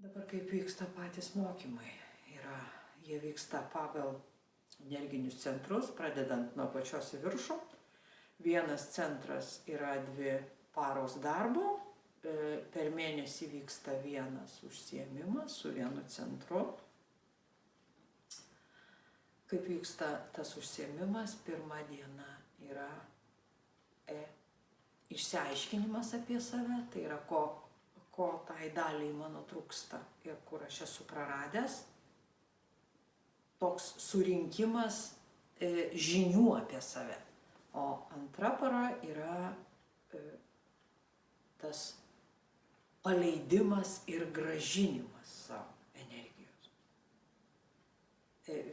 Dabar kaip vyksta patys mokymai, jie vyksta pagal energinius centrus, pradedant nuo pačios į viršų. Vienas centras yra 2 paros darbo, per mėnesį vyksta vienas užsiėmimas su vienu centru. Kaip vyksta tas užsiėmimas, pirma diena yra išsiaiškinimas apie save, tai yra ko tai daliai mano trūksta ir kur aš esu praradęs. Toks surinkimas žinių apie save. O antra para yra tas paleidimas ir grąžinimas savo energijos.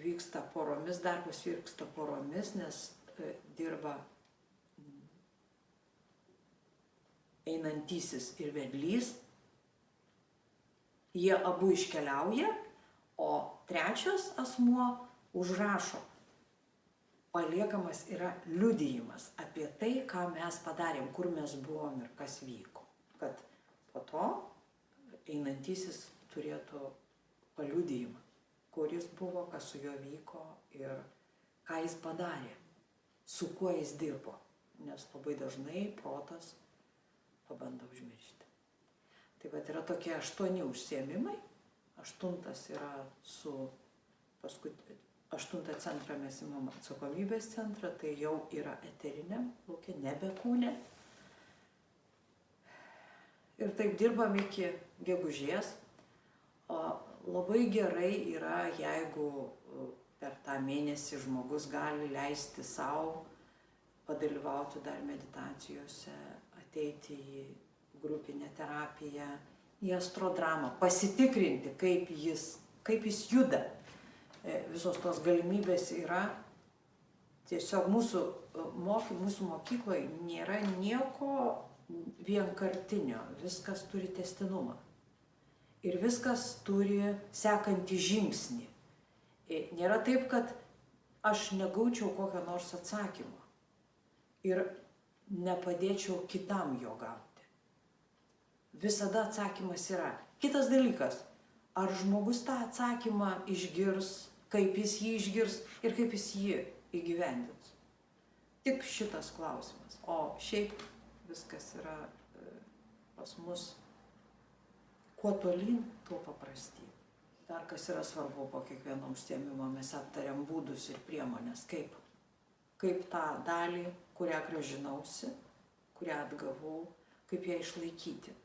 Vyksta poromis, darbas vyksta poromis, nes dirba einantysis ir vedlys. Jie abu iškeliauja, o trečias asmuo užrašo. Paliekamas yra liudijimas apie tai, ką mes padarėm, kur mes buvom ir kas vyko. Kad po to einantysis turėtų paliudijimą, kur jis buvo, kas su juo vyko ir ką jis padarė, su kuo jis dirbo. Nes labai dažnai protas pabando užmiršti. Tai vat yra tokie 8 užsiėmimai. 8 yra paskui 8 centrą mes imam atsakomybės centrą, tai jau yra eteriniam lauke, nebe kūne. Ir taip dirbam iki gegužės. Labai gerai yra, jeigu per tą mėnesį žmogus gali leisti sau padalyvauti dar meditacijose, ateiti į grupinę terapiją, į astrodramą, pasitikrinti, kaip jis juda. Visos tos galimybės yra. Tiesiog mūsų mokykloje nėra nieko vienkartinio, viskas turi tęstinumą. Ir viskas turi sekantį žingsnį. Nėra taip, kad aš negaučiau kokio nors atsakymo ir nepadėčiau kitam jo gauti. Visada atsakymas yra. Kitas dalykas, ar žmogus tą atsakymą išgirs, kaip jis jį išgirs ir kaip jis jį įgyvendins. Tik šitas klausimas. O šiaip viskas yra pas mus kuo tolyn, tuo paprastyn. Dar kas yra svarbu, po kiekvieno užsiėmimo mes aptariam būdus ir priemonės, kaip tą dalį, kurią grąžinausi, kurią atgavau, kaip ją išlaikyti.